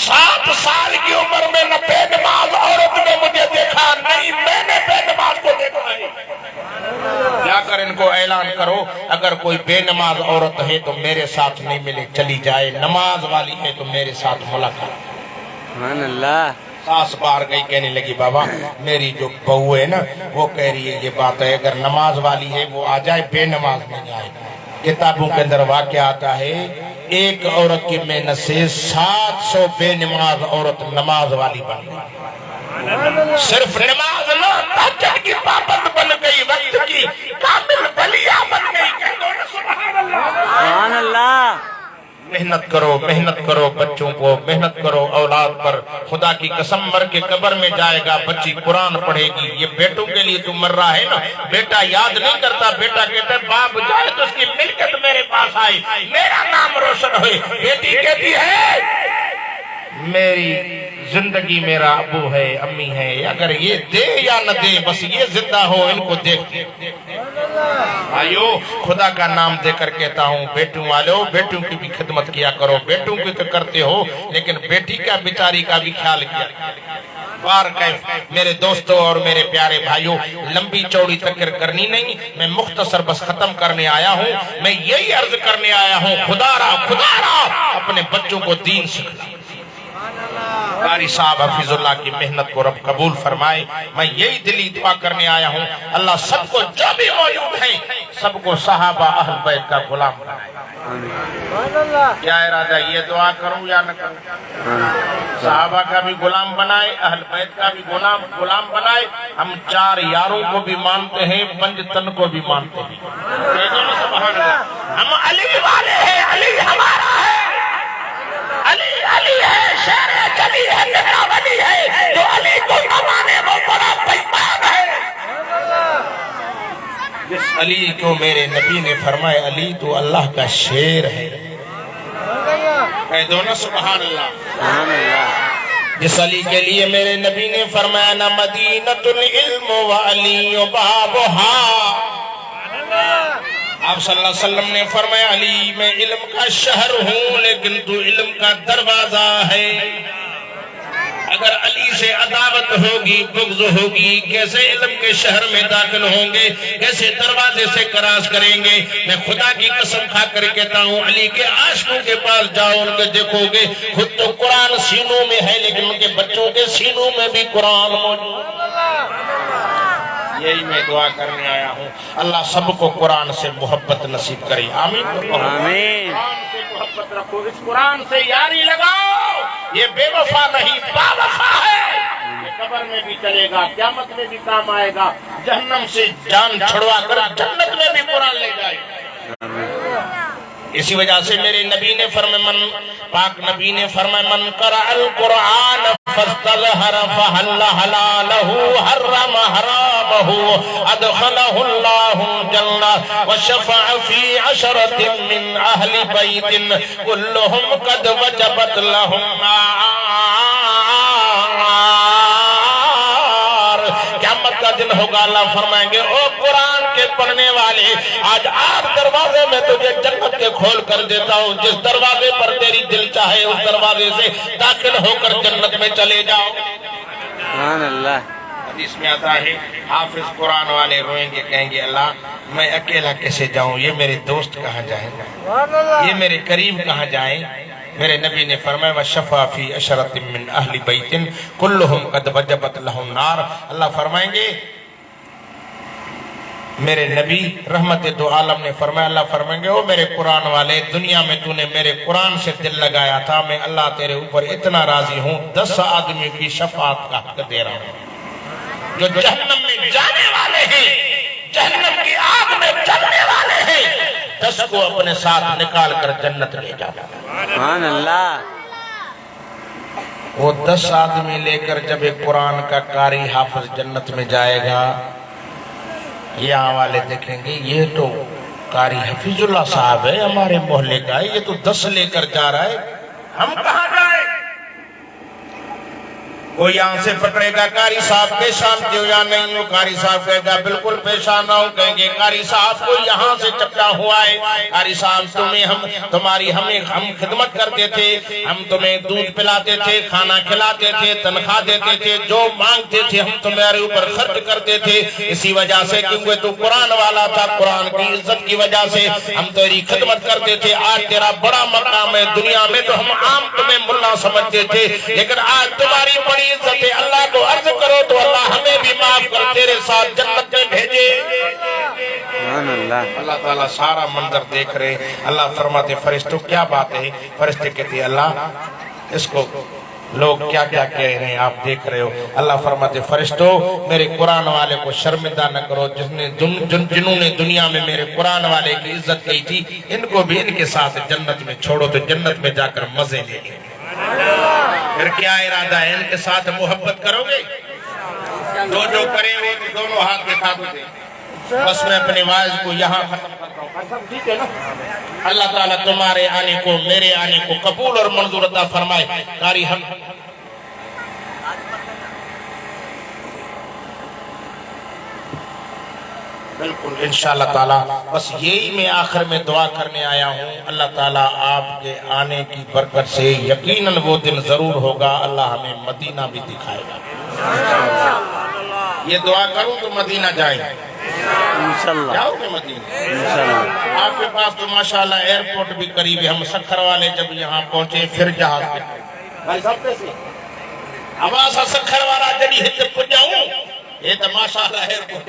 7 سال کی عمر میں نہ بے نماز عورت نے مجھے دیکھا، نہیں میں نے بے نماز کو دیکھا ہے۔ جا کر ان کو اعلان کرو اگر کوئی بے نماز عورت ہے تو میرے ساتھ نہیں ملے چلی جائے، نماز والی ہے تو میرے ساتھ ملاقات۔ سبحان اللہ ساس بار گئی کہنے لگی بابا میری جو بہو ہے نا وہ کہہ رہی ہے یہ بات ہے اگر نماز والی ہے وہ آ جائے، بے نماز نہیں جائے۔ کتابوں کے اندر واقعہ آتا ہے ایک عورت کی محنت سے 700 بے نماز عورت نماز والی بن گئی۔ صرف نماز نہ تہجد کی پابند بن گئی، وقت کی کامل بلیہ بن گئی۔ سبحان اللہ محنت کرو بچوں کو، محنت کرو اولاد پر۔ خدا کی قسم مر کے قبر میں جائے گا بچی قرآن پڑھے گی، یہ بیٹوں کے لیے تو مر رہا ہے نا، بیٹا یاد نہیں کرتا، بیٹا کہتا ہے باپ جائے تو اس کی ملکت میرے پاس آئے، میرا نام روشن ہوئے۔ بیٹی کہتی ہے میری زندگی میرا ابو ہے امی ہے، اگر یہ دے یا نہ دے بس یہ زندہ ہو ان کو دیکھتے۔ آئیو خدا کا نام دے کر کہتا ہوں بیٹوں والو بیٹوں کی بھی خدمت کیا کرو، بیٹوں کی تو کرتے ہو لیکن بیٹی کا بیچاری کا بھی خیال کیا۔ بار کیف میرے دوستوں اور میرے پیارے بھائیوں لمبی چوڑی تقریر کرنی نہیں، میں مختصر بس ختم کرنے آیا ہوں، میں یہی عرض کرنے آیا ہوں خدا را اپنے بچوں کو دین سکھا۔ قاری صاحب حفظ اللہ کی محنت کو رب قبول فرمائے، میں یہی دلی دعا کرنے آیا ہوں اللہ سب کو جو بھی موجود ہیں سب کو صحابہ اہل بیت کا غلام بنائے۔ کیا ارادہ یہ دعا کروں یا نہ کروں؟ صحابہ کا بھی غلام بنائے، اہل بیت کا بھی غلام بنائے۔ ہم 4 یاروں کو بھی مانتے ہیں، 5 تن کو بھی مانتے ہیں۔ سبحان اللہ، ہم علی والے ہیں، علی ہمارا ہے، علی علی ہے، شیر جلی ہے، میرا ولی ہے، جو علی کو نہ مانے وہ بڑا بےمان ہے۔ جس علی کو میرے نبی نے فرمایا علی تو اللہ کا شیر ہے، کہہ دو نا سبحان اللہ۔ سبحان اللہ۔ جس علی کے لیے میرے نبی نے فرمایا نا مدینۃ العلم وعلی بابھا، آپ صلی اللہ علیہ وسلم نے فرمایا علی میں علم کا شہر ہوں لیکن تو علم کا دروازہ ہے۔ اگر علی سے عداوت ہوگی، بغض ہوگی، کیسے علم کے شہر میں داخل ہوں گے، کیسے دروازے سے کراس کریں گے؟ میں خدا کی قسم کھا کر کہتا ہوں علی کے عاشقوں کے پاس جاؤ، ان کے دیکھو گے خود تو قرآن سینوں میں ہے لیکن ان کے بچوں کے سینوں میں بھی قرآن موجود۔ یہی میں دعا کرنے آیا ہوں، اللہ سب کو قرآن سے محبت نصیب کرے، آمین۔ آمین۔ قرآن سے محبت رکھو، اس قرآن سے یاری لگاؤ، یہ بے وفا نہیں با وفا ہے، یہ قبر میں بھی چلے گا، قیامت میں بھی کام آئے گا، جہنم سے جان چھڑوا کر جنت میں بھی قرآن لے جائے گا۔ اسی وجہ سے میرے نبی نے فرمایا پاک نبی نے فرمایا من قرأ القرآن فاستظہر فحل حلالہ حرم حرامہ ادخلہ اللہ الجنہ وشفع فی عشرۃ من اہل بیت کلہم قد وجبت لہم قیامت کا دن ہوگا، اللہ فرمائیں گے او قرآن کے پڑھنے والے آج آپ دروازے میں تجھے جنت کے کھول کر دیتا ہوں، جس دروازے پر تیری دل چاہے اس دروازے سے داخل ہو کر جنت میں چلے جاؤ۔ سبحان اللہ۔ حدیث میں آتا ہے حافظ قرآن والے روئیں گے، کہیں گے اللہ میں اکیلا کیسے جاؤں، یہ میرے دوست کہاں جائیں، یہ میرے قریب کہاں جائیں؟ میرے نبی نے فرمایا وَشَفَا فِي عَشَرَةٍ مِّنْ أَهْلِ بَيْتٍ كُلُّهُمْ قَدْ وَجَبَتْ لَهُمْ النَّارُ۔ اللہ فرمائیں گے میرے نبی رحمت دو عالم نے فرمایا، اللہ فرمائیں گے او میرے قرآن والے دنیا میں تو نے میرے قرآن سے دل لگایا تھا، میں اللہ تیرے اوپر اتنا راضی ہوں 10 آدمی کی شفاعت کا حق دے رہا ہوں، جو جہنم میں جانے والے ہیں، جہنم کی آگ میں جلنے والے ہیں، 10 کو اپنے ساتھ نکال کر جنت لے جانا۔ سبحان اللہ۔ وہ 10 آدمی لے کر جب ایک قرآن کا قاری حافظ جنت میں جائے گا، یہاں والے دیکھیں گے یہ تو قاری حفیظ اللہ صاحب ہے ہمارے محلے کا ہے، یہ تو 10 لے کر جا رہا ہے، ہم کہاں جائیں؟ وہ یہاں سے پکڑے گا قاری صاحب پیشان کیوں یا نہیں ہو؟ قاری صاحب کہے گا بالکل پیشان نہ ہو، کہیں گے قاری صاحب کو یہاں سے چپٹا ہوا ہے، قاری صاحب ہم خدمت کرتے تھے، ہم تمہیں دودھ پلاتے تھے، کھانا کھلاتے تھے، تنخواہ دیتے تھے، جو مانگتے تھے ہم تمہارے اوپر خرچ کرتے تھے، اسی وجہ سے کیونکہ تو قرآن والا تھا، قرآن کی عزت کی وجہ سے ہم تیری خدمت کرتے تھے، آج تیرا بڑا مقام ہے، دنیا میں تو ہم عام تمہیں ملا سمجھتے تھے، لیکن آج تمہاری بڑی عزت ہے، اللہ کو عرض کرو تو اللہ ہمیں بھی معاف کر تیرے ساتھ جنت میں بھیجے۔ سبحان اللہ۔ اللہ تعالیٰ سارا منظر دیکھ رہے، اللہ فرماتے فرشتوں کیا بات ہے؟ فرشتے کہتے ہیں اللہ اس کو لوگ کیا کیا کہہ رہے ہیں آپ دیکھ رہے ہو۔ اللہ فرماتے فرشتوں میرے قرآن والے کو شرمندہ نہ کرو، جنہوں نے دنیا میں میرے قرآن والے کی عزت کی تھی ان کو بھی ان کے ساتھ جنت میں چھوڑو تو جنت میں جا کر مزے لے لیں۔ پھر کیا ارادہ ہے؟ ان کے ساتھ محبت کرو گے؟ جو کرے وہ دونوں ہاتھ دکھا دو دے۔ بس میں اپنے وعظ کو یہاں ختم کرتا ہوں۔ اللہ تعالیٰ تمہارے آنے کو میرے آنے کو قبول اور منظور عطا فرمائے۔ قاری ہم بالکل انشاءاللہ تعالیٰ بس یہی میں آخر میں دعا کرنے آیا ہوں، اللہ تعالیٰ آپ کے آنے کی برکت سے یقیناً وہ دن ضرور ہوگا، اللہ ہمیں مدینہ بھی دکھائے گا۔ یہ دعا کروں تو مدینہ جائیں، انشاءاللہ جاؤ گے مدینہ؟ انشاءاللہ۔ آپ کے پاس تو ماشاءاللہ ایئرپورٹ بھی قریب ہے، ہم سکھر والے جب یہاں پہنچے پھر جہاز پہ بھائی صاحب پیسے اب آسا سکھر والا جڑی ہتے پجاؤں یہ تو ماشاءاللہ ایئرپورٹ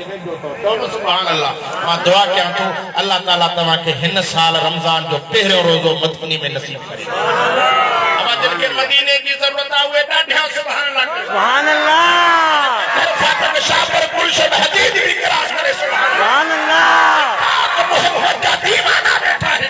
تو سبحان اللہ۔ میں دعا کیا تو اللہ تعالیٰ تمہاں کے ہن سال رمضان جو پہرے روزو مدفنی میں نصیب کرے۔ اب جن کے مدینے کی ضرورت ہوئے ڈاڈھا سبحان اللہ سبحان اللہ۔ فاطمہ شاہ پر گلشن حدید بھی کراس کرے سبحان اللہ۔ سبحان اللہ۔ محمد کا دیوانہ بیٹھا ہے،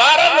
12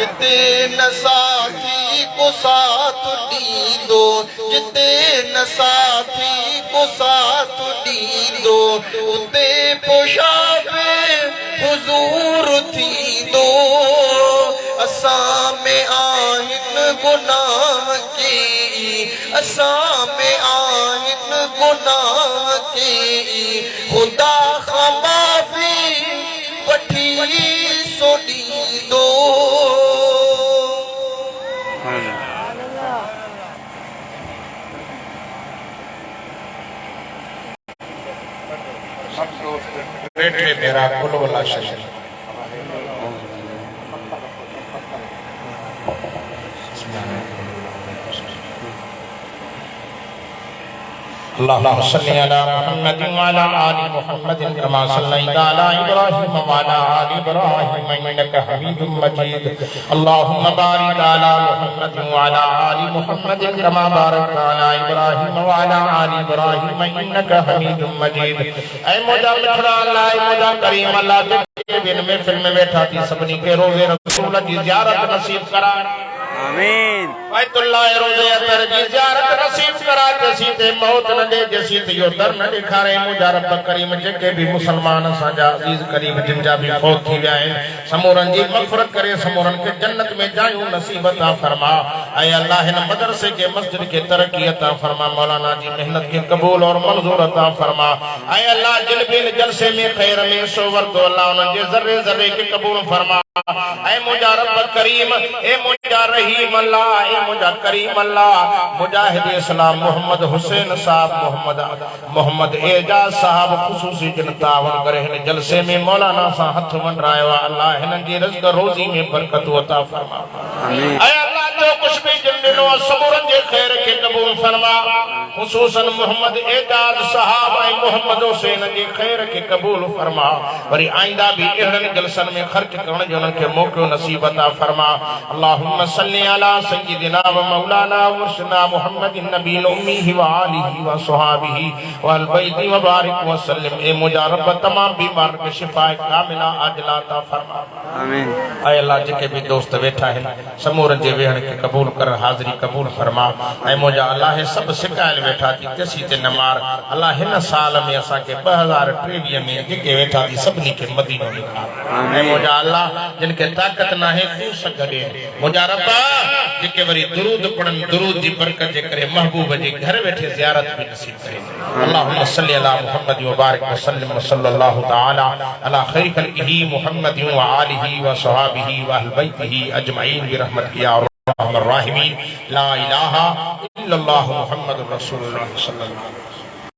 جتے نہ ساتھی کو ساتھ دیدو جتے نہ ساتھی کو ساتھ دیدو اتے پوشاک حضور تھی دو اساں میں آہن گناہ کی اساں میں آہن گناہ کی خدا خمافی پٹھی سوڑی دو بیٹھے میرا کل والا شہر اللہم صلی علی محمد وعلا آل محمد كما صلیت علی ابراہیم وعلا آل ابراہیم انکا حمید مجید اللہم بارک علی محمد وعلا آل محمد كما بارکت علی ابراہیم وعلا آل ابراہیم انکا حمید مجید اے مجھا مٹھڑا اللہ اے مجھا کریم اللہ کے بن میں فلم میں بیٹھا تھی سبنی کے روزے رسول کی زیارت نصیب کرا آمین بیت اللہ روزے اطر کی زیارت نصیب کرا جسی تے موت نہ دے جسی تے یو در نہ دکھا رہے مجھا رب کریم جگہ بھی مسلمان ساجا عزیز قریب جن جا بھی فوت تھی گئے سمورن جی مغفرت کرے سمورن کے جنت میں جائیوں نصیب عطا فرما اے اللہ نے مدرسے کے مسجد کے ترقی عطا فرما مولانا جی محنت کے قبول اور منظور عطا فرما اے اللہ جلبین جلسے میں خیر میں سور تو اللہ انہوں نے ذرے ذرے کے قبول فرما اے مجھا رب کریم اے مجھا رحیم اللہ اے مجھا کریم اللہ مجاہد اسلام محمد حسین صاحب محمد اعجاز صاحب خصوصی جن تعاون کرے ہیں جلسے میں مولانا سا ہتھ من رائے وا اللہ ہنن جی رزق روزی میں برکت عطا فرما اے اللہ جو کچھ بھی جن دنوں صبرن جے خیر کے قبول فرما خصوصاً محمد اعجاز صاحب اے محمد حسین جی خیر کے قبول فرما وری آئندہ بھی اہرن جلسن میں خرچ کرنے جو کے موقع نصیب عطا فرما اللہم صلی علی سیدنا و مولانا ورشنا محمد النبی الامی و آلہ و صحابہ و البیت و بارک و سلم اے مجارب تمام بیمار کے شفاء کاملہ عاجلہ عطا فرما آمین اے اللہ جے کے بھی دوست بیٹھا ہے سمورن جے ویہن کے قبول کر حاضری قبول فرما اے مجھا اللہ سب سکائل بیٹھا تھی تسی تے نمار اللہ ہن سال میں اسا کے 2023 میں جے کے بیٹھا تھی سبنی کے مدینہ لکھا اے مجھا اللہ جن کے طاقت نہ ہے تو سکڑے مجھا ربا جے کے بری درود پڑھن درود دی برکت جے کرے محبوب جے گھر بیٹھے زیارت بھی نصیب کرے اللہم صلی علی محمد و بارک وسلم صلی اللہ تعالی علی خیر خلقہ محمد و آلہ و صحابہ و اہل بیتہ اجمعین برحمت یا الرحمن الرحیمین لا الہ الا اللہ محمد رسول اللہ صلی اللہ علیہ وسلم